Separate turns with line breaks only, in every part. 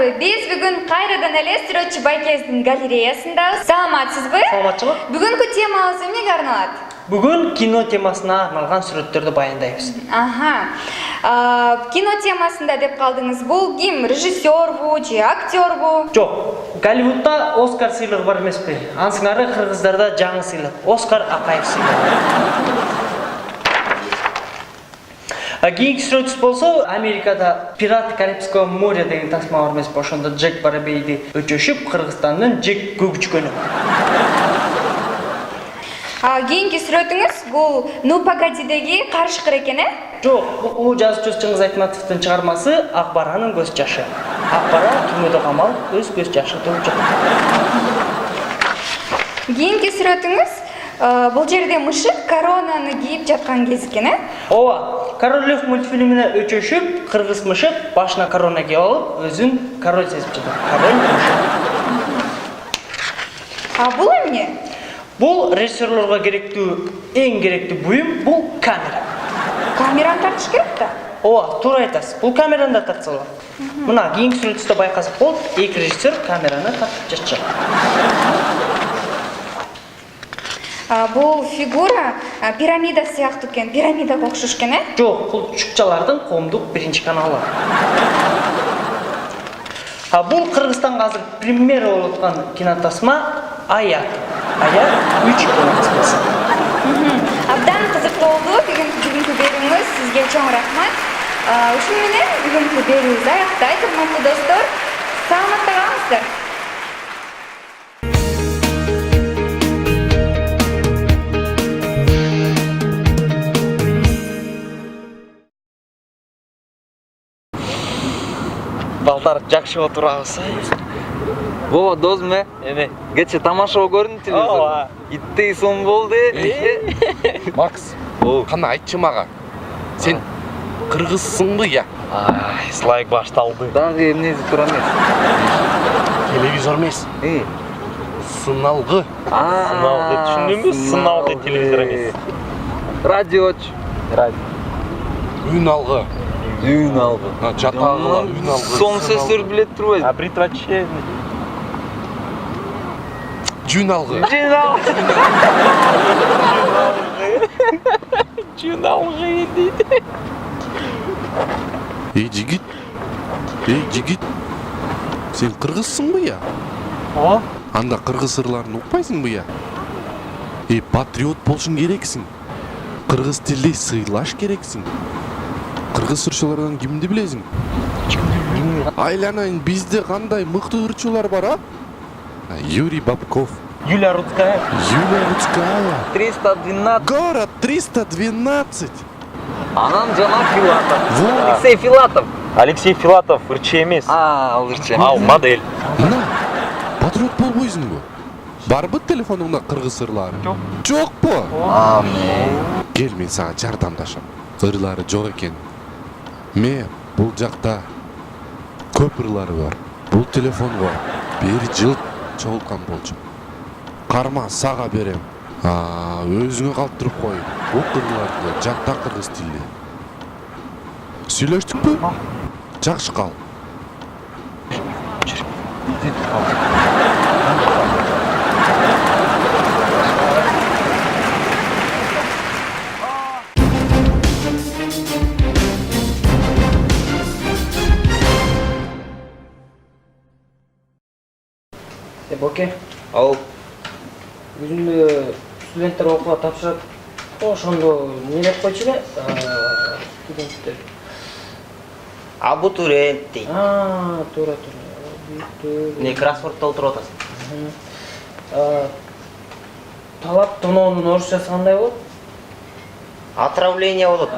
армысыздарбы? Биз бүгүн кайрадан эле Сүрөтчү Байкездин галереясында. Саламатсызбы?
Саламатчылык.
Бүгүнкү темабыз эмнеге арналат?
Бүгүн кино темасына арналган сүрөттөрдү баяндайбыз.
Кино темасында деп калдыңыз. Бул ким? Режиссербу же актербу?
Жок, Голливудда Оскар сыйлыгы бар эмеспи? Ансыңары Кыргыздарда жаңы сыйлык Оскар Акаев сыйлыгы. Кийинки сүрөтүбүз болсо, Америкада Пираты Карибского моря деген тасма бар эмеспи? Ошондо Джек Барабейди өчөшүп, Кыргызстандын Джек Көгүчкөнү.
Кийинки сүрөтүңүз бул Ну погодидеги карышкыр экен, э?
Жок, бул жазуучу Чыңгыз Айтматовдун чыгармасы Ак баранын көз жашы. Ак бара түрмөдө камалып, өз көз жашы төгүп жатат.
Кийинки сүрөтүңүз бул жерде мышык коронаны кийип жаткан кез экен, э?
Ооба, Король Лев мультфильмине өчөшүп, кыргыз мышык башына корона кийип алып, өзүн король сезип жатат. Король мышык.
Бул эмне?
Бул режиссерлорго эң керектүү буюм бул камера.
Камераны тартыш керек да.
Ооба, туура айтасыз. Бул камераны да тартса болот. Мына кийинки сүрөттө байкасак болот, эки режиссер камераны тартып жатышат.
Бул фигура пирамида сыяктуу экен, пирамидага окшош экен, э?
Жок, бул чукчалардын коомдук биринчи каналы. Бул Кыргызстанга азыр премьера болуп аткан кинотасма Аяк. Аяк 3 кинотасмасы.
Абдан кызыктуу болду бүгүнкү берүүңүз. Сизге чоң рахмат. Ушун менен бүгүнкү берүүбүз аяктайт, урматтуу достор. Саламатта калыңыздар.
Балдар жакшы отурабыз. Во, досум, эме, кече тамашалоо көрдүм телевизордо. Иттей сон болду.
Макс, кана айтчы мага. Сен кыргызсыңбы я?
Слайк башталды. Дагы эмнеси тура эмес.
Телевизор эмес. Сыналгы.
Сыналгы түшүндүңбү? Сыналгы телевизор эмес. Радиоч.
Үн алгы.
Үн алгы.
Жатагыла үн алгы.
Сон сөздөрдү билет турбайсың?
Предпочтение.
Жүн алгы.
Жүн алгы дейт.
Жигит. Сен кыргызсыңбы я?
Ооба.
Анда кыргыз ырларын укпайсыңбы я? Патриот болушуң керексиң. Кыргыз тилде сыйлаш керексиң. Кыргыз ырчылардан кимди билесиң? Айланайын, бизде кандай мыкты ырчылар бар, а? Юрий Бабков.
Юлия Рудская.
312.
Город 312.
Анан жана Филатов.
Во.
Алексей Филатов.
Алексей Филатов ырчы эмес.
Ал ырчы.
Ал модель.
Мына, патриот болбойсуңбу? Барбы телефонуңда кыргыз ырлары? Жокпу? Кел, мен сага жардамдашам. Ырлары жок экен. Бул жакта көп ырлары бар. Бул телефонго бир жыл чогулткан болчу. Карма, сага берем. Өзүңө калып туруп кой. Бул ырларды жакта кыргыз тилде. Сүйлөштүкпү? Жакшы кал.
Боке,
Ал.
өзүндө студенттер окууга тапшырат. Ошондо не деп койчу эле? Студенттер.
Абутурент дейт.
Туура.
Не кроссвордто отуруп атасың.
Талап тоноонун орусчасы кандай болот?
Отравление болот.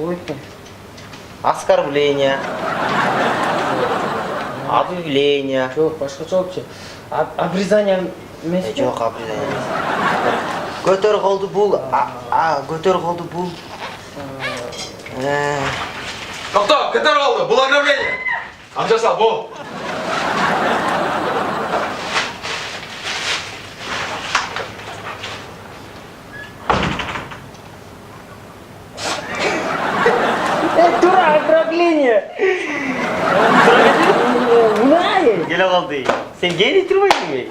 Ой экен.
Оскорбление. Объявление.
Жок, башкача болчу. Обрезание эмес.
Жок, обрезание эмес. Көтөр колду бул. Көтөр колду бул.
Токтоп, кетер болду. Бул ограбление. Амжасал, бул.
Тура ограбление.
Келе қалды. Сен келе тұрмайсың бе?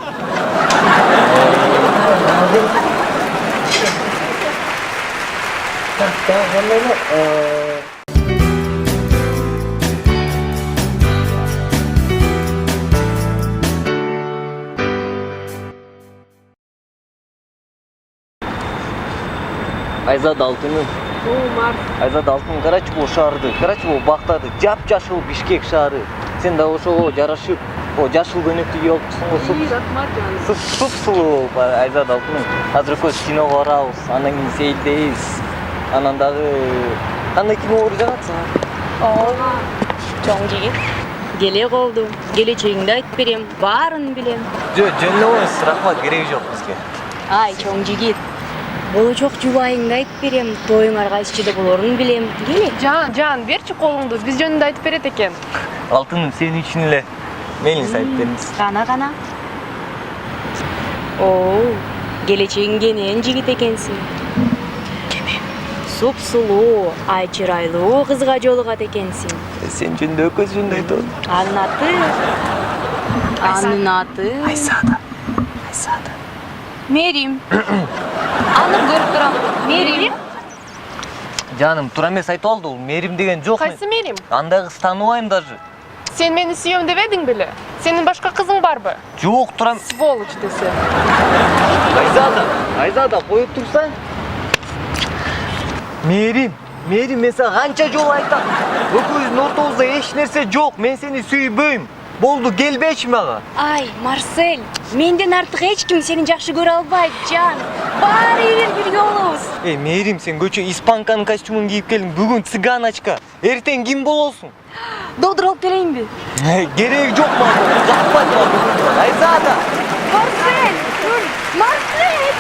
Айзат Алтынын. Айзат Алтын карачы бул шаарды, карачы бул бактарды, жап-жашыл Бишкек шаары. Сен да ошого жарашып, жашыл көнөктү кийип алыпсың. Суп-сулуу Айзат Алтынын. Азыр көз киного барабыз, андан кийин сейилдейбиз. Анан дагы кандай кино көрүп жатасың?
Чоң жигит. Келе колду. Келечегиңди айтып берем, баарын билем.
Жөн эмес, рахмат, кереги жок бизге.
Ай, чоң жигит. Болочок жубайыңды айтып берем, тоюңар кайсычыда болорун билем. Келе.
Жан, берчи колуңду. Биз жөнүндө айтып берет экен.
Алтыным, сен үчүн эле мейлиңиз айтып бериңиз.
Кана. Оо, келечегиң кенен жигит экенсиң. Суп-сулуу, ай чырайлуу кызга жолугат экенсиң.
Сен жөнүндө өкөз жөнүндө айтып.
Анын аты
Айзада.
Мерим. Аны көрүп турам. Мерим.
Жаным, туура эмес айтып алды, Мерим деген жок.
Кайсы Мерим?
Андай кыз тааныбайм даже.
Сен мени сүйөм деп эдиң беле? Сенин башка кызың барбы?
Жок, турам.
Сволочь десе.
Айзада, коюп турсаң. Мерим, мен сага канча жолу айтам. Экөөбүздүн ортобузда эч нерсе жок. Мен сени сүйбөйм. Болду, келбечи мага.
Ай, Марсель, менден артык эч ким сени жакшы көрө албайт, жан. Баары эле бирге болобуз.
Мерим, сен көчө испанканын костюмун кийип келиң. Бүгүн цыганочка. Эртең ким болосуң?
Додур алып келейинби?
Кереги жок мага. Жакпайт мага. Айзада.
Марсель, Марсель.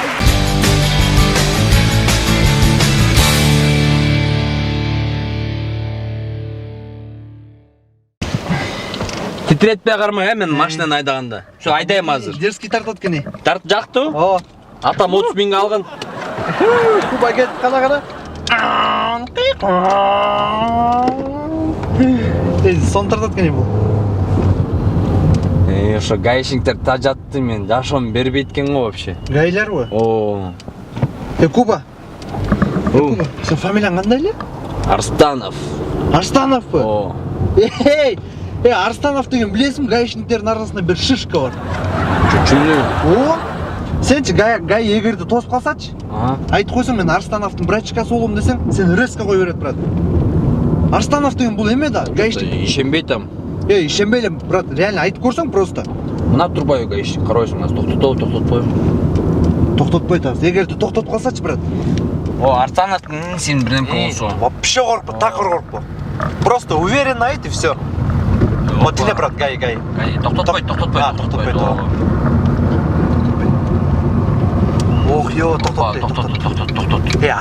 Титретпей кармай, мен машинаны айдаганда. Şu айдайм азыр.
Дерзкий тартат кене.
Тарт жакту? Атам 30 миңге алган.
Куба кет, кана. Сон тартат кене бул.
Ошо гаишниктер тажатты, мен жашоом бербейт экен го вообще.
Гайларбы?
О.
Куба. Сен фамилияң кандай эле?
Арстанов.
Арстановпы?
О.
Арстанов деген билесиң, гаишниктердин арасында бир шишка бар.
Чүчүнү.
Сенчи гай эгерде тосуп калсачы? Айтып койсоң, мен Арстановдун брачкасы болом десең, сен резко кой берет, брат. Арстанов деген бул эме да, гаишник.
Ишенбейтем.
Ишенбейлем, брат, реально айтып көрсөң просто.
Мына турбай гаишник, карабайсың, аз токтотпой.
Токтотпойт аз. Эгерде токтотуп калсачы, брат.
О, Арстановдун сен бирдемке болсо.
Вообще коркпо, такыр коркпо. Просто уверенно айт и всё. Вот тине, брат, гай.
Токтотпойт.
Ох, токтот.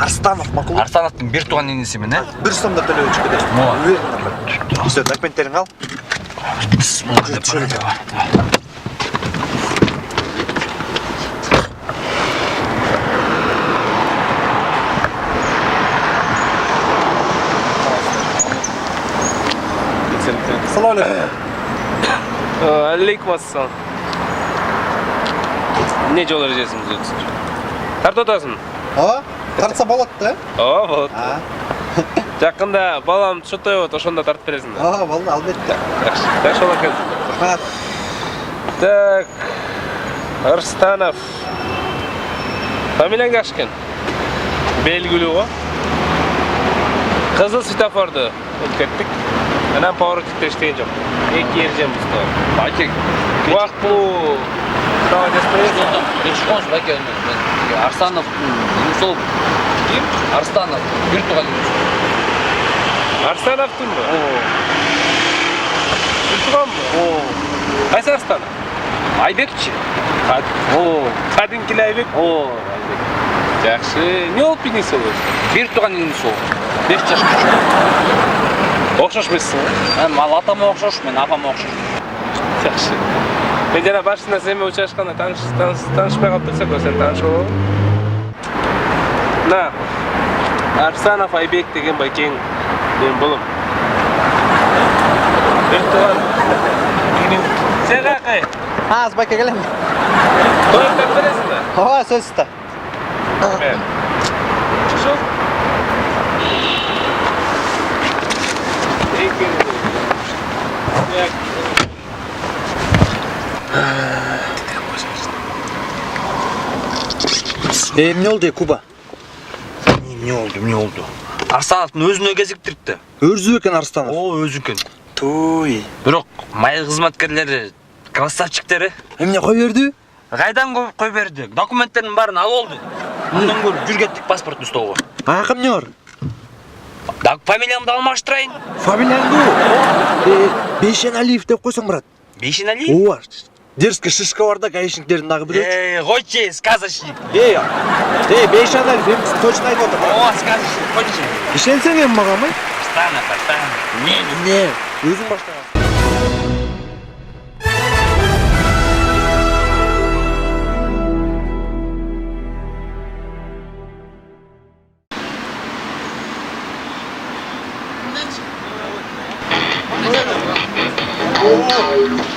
Арстанов макул.
Арстановдун бир тууган инесимин, э?
1 сомдо төлөп чыгып кетесиң. Уверенно, брат. Всё, документтериңди ал. Assalomu alaykum.
Алейкум ассалам. Не жол эрежесиңизди өтсүңүз? Тартып атасың?
Тартса болот да?
Болот. Жакында балам шотой болот, ошондо тартып бересиң да.
Болду, албетте.
Жакшы болот экен.
Рахмат.
Так. Арстанов. Фамилияң жакшы экен. Белгилүү го. Кызыл светофорду өткөрттүк. Анан поворотникте иштеген жок. 2 эрежем бузду.
Баке.
Убакыт бул права жаспайсың.
Решконс баке, мен Арстанов, сол ким? Арстанов, бир тууган инесим.
Арстановдунбу? Бир тууганбы? Кайсы Арстанов?
Айбекчи.
Кадимкиле Айбек?
Айбек.
Жакшы. Не болуп ийгиңиз ол?
Бир тууган инеси ол. 5 жаш күчү.
Окшош эмессиң?
Ал атама окшош, мен апама окшош.
Жакшы. Мен жана башында сен менен учурашканда таанышпай калып турсак, сен таанышып. На. Арстанов Айбек деген байкең менин болом. Sen kakay.
Ha, Zbaka gelem.
Toyup beresiz mi?
Ha, söz usta.
Evet. Şu.
Ne oldu Kuba?
Ne oldu? Арстановтун өзүнө кезиктирипти.
Өрзү экен Арстанов.
О, өзүнкүн.
Туй.
Бирок майыл кызматкерлери, красавчиктери
Эмне кой берди?
кайдан кой берди? Документтердин баарын алып алды. Мындан көрүп жүр кеттик паспорттун столго.
Аяка эмне бар?
Так фамилиямды алмаштырайын.
Фамилияңды Бейшеналиев деп койсоң, брат.
Бейшеналиев?
Ооба. Дерзкий шишка бар да, гаишниктердин дагы бирөө.
Койчу, сказочник.
Бейшеналиев эмси точно айтып атат.
О, сказочник, койчу.
Ишенсең эми мага, май?
Пастана.
Не, өзүң баштаган.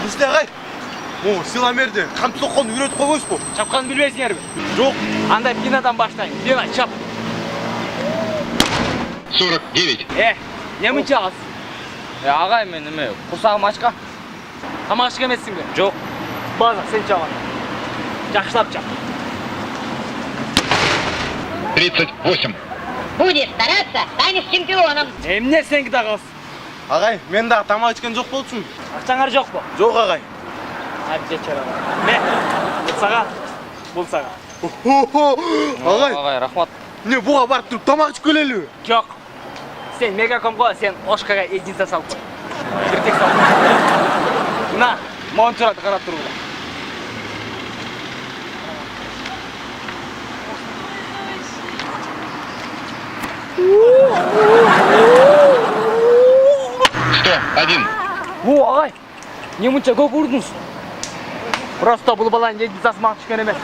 Мустагай. Силамерди камт сокконду үйрөтүп койбойсузбу?
Чапканды билбейсиңерби?
Жок.
Андай пинадан баштайын. Пина чап.
49.
Не мынча аз? Агай мен эме, курсагым ачка. Тамак ичкен эмессиңби?
Жок.
База сен чабан. Жакшылап чап.
38.
Будешь стараться, станешь чемпионом.
Эмне сеники да калсın?
Агай, мен дагы тамак ичкен жок болчумун?
Акчаңар жокпу?
Жок, агай.
Hadi geçer aga. Ne? Bul sağa.
Агай,
Агай, рахмат.
не буга барып туруп тамак ичип келелиби?
Yok. Sen Megacom'ga sen Oşka'ya единица салып қой. Bir tek sal. Na, monitörді қарап тұр burada. О, ағай. Не мұнша көп ұрдыңыз? Просто бұл баланың единицасы маған түшкен емес.